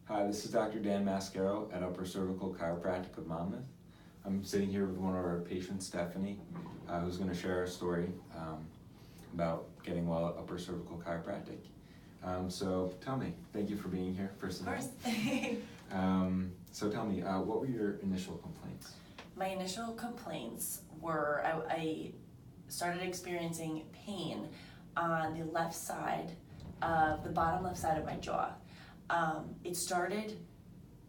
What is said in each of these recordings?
Hi, this is Dr. Dan Mascaro at Upper Cervical Chiropractic of Monmouth. I'm sitting here with one of our patients, Stephanie, who's going to share a story about getting well at Upper Cervical Chiropractic. So tell me, thank you for being here, first of all. Of course. So tell me, what were your initial complaints? My initial complaints were I started experiencing pain on the left side of the bottom left side of my jaw. It started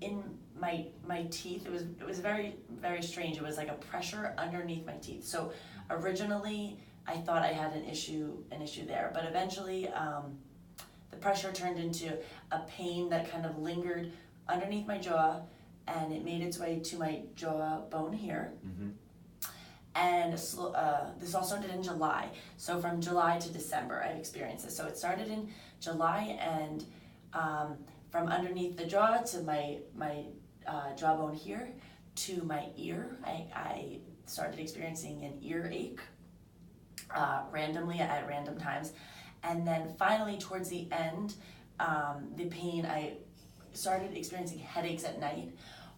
in my teeth. It was very, very strange. It was like a pressure underneath my teeth. So originally I thought I had an issue there, but eventually the pressure turned into a pain that kind of lingered underneath my jaw, and it made its way to my jawbone here. Mm-hmm. And this all started in July. So from July to December, I've experienced this. So it started in July, and from underneath the jaw to my jawbone here to my ear, I started experiencing an earache randomly at random times. And then finally towards the end, the pain, I started experiencing headaches at night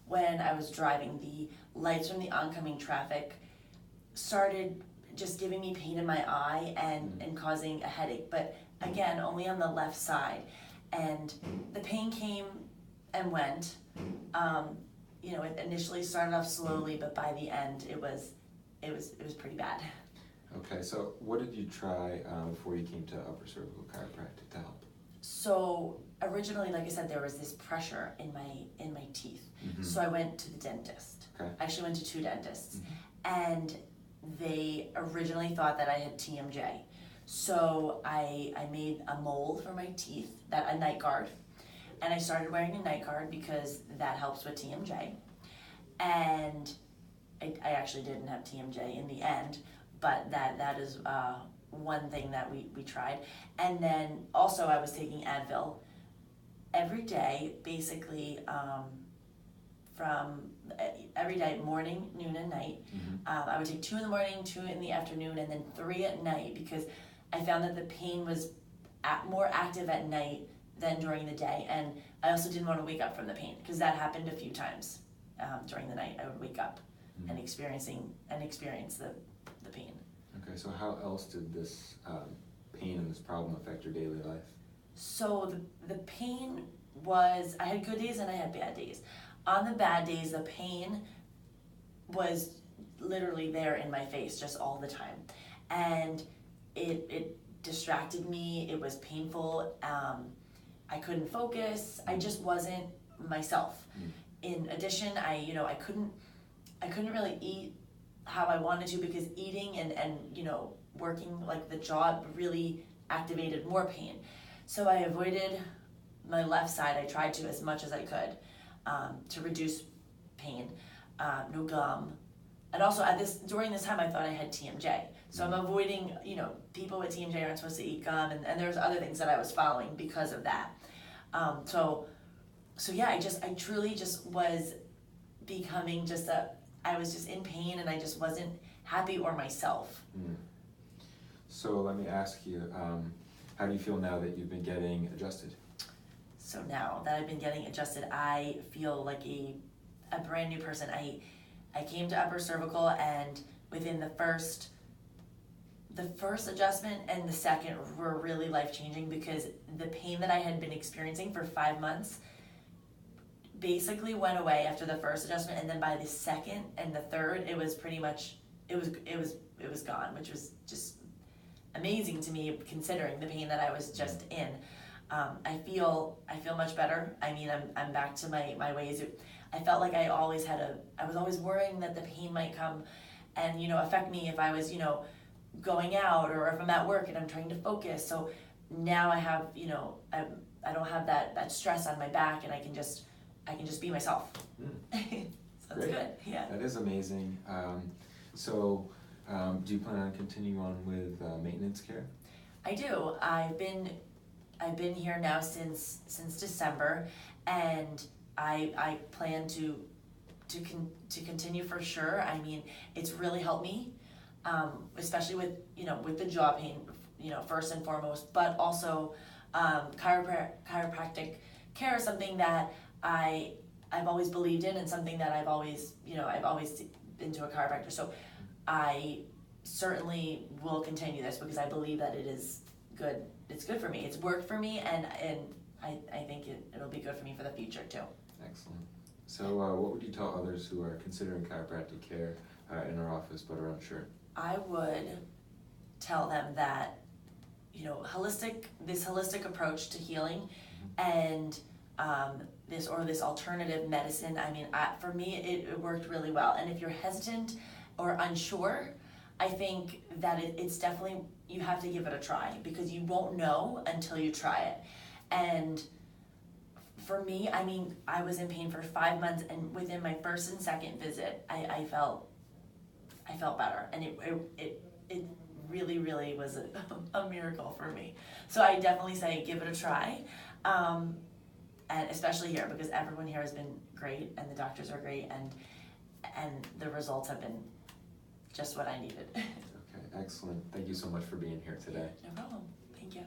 when I was driving. The lights from the oncoming traffic started just giving me pain in my eye and causing a headache, but again, only on the left side. And the pain came and went. It initially started off slowly, but by the end, it was pretty bad. Okay, so what did you try before you came to Upper Cervical Chiropractic to help? So originally, like I said, there was this pressure in my teeth. Mm-hmm. So I went to the dentist. Okay. I actually went to 2 dentists, Mm-hmm. and they originally thought that I had TMJ. So I made a mold for my teeth, a night guard, and I started wearing a night guard because that helps with TMJ. And I actually didn't have TMJ in the end, but that is one thing that we tried. And then also I was taking Advil every day, basically from every day, morning, noon, and night. Mm-hmm. I would take 2 in the morning, 2 in the afternoon, and then 3 at night, because I found that the pain was more active at night than during the day. And I also didn't want to wake up from the pain, because that happened a few times during the night. I would wake up Mm-hmm. and experience the pain. Okay, so how else did this pain and this problem affect your daily life? So the pain was, I had good days and I had bad days. On the bad days, the pain was literally there in my face just all the time. And it distracted me, it was painful, I couldn't focus, I just wasn't myself. Mm. In addition, I couldn't really eat how I wanted to, because eating and working like the jaw really activated more pain. So I avoided my left side. I tried to as much as I could to reduce pain. No gum. And also during this time I thought I had TMJ. So I'm avoiding, people with TMJ aren't supposed to eat gum, and there's other things that I was following because of that. So yeah, I truly just was becoming I was just in pain, and I just wasn't happy or myself. Mm. So let me ask you, how do you feel now that you've been getting adjusted? So now that I've been getting adjusted, I feel like a brand new person. I came to Upper Cervical, and within the first adjustment and the second were really life-changing, because the pain that I had been experiencing for 5 months basically went away after the first adjustment, and then by the second and the third, it was pretty much it was gone, which was just amazing to me, considering the pain that I was just in. I feel much better. I mean, I'm back to my ways. I felt like I was always worrying that the pain might come and affect me if I was going out, or if I'm at work and I'm trying to focus. So now I have I don't have that stress on my back, and I can just be myself. Mm. So that's good. Yeah. That is amazing. So do you plan on continuing on with maintenance care? I do. I've been here now since December, and I plan to continue for sure. I mean, it's really helped me, especially with the jaw pain, first and foremost, but also chiropractic care is something that I've always believed in, and something that I've always been to a chiropractor. So I certainly will continue this because I believe that it is good. It's good for me. It's worked for me, and I think it'll be good for me for the future too. Excellent. So what would you tell others who are considering chiropractic care in our office but are unsure? I would tell them that, this holistic approach to healing, and this alternative medicine. I mean, for me, it worked really well. And if you're hesitant or unsure, I think that it's definitely, you have to give it a try, because you won't know until you try it. And for me, I mean, I was in pain for 5 months, and within my first and second visit, I felt better, and it really, really was a miracle for me. So I definitely say give it a try, and especially here, because everyone here has been great, and the doctors are great, and the results have been just what I needed. Okay, excellent. Thank you so much for being here today. No problem. Thank you.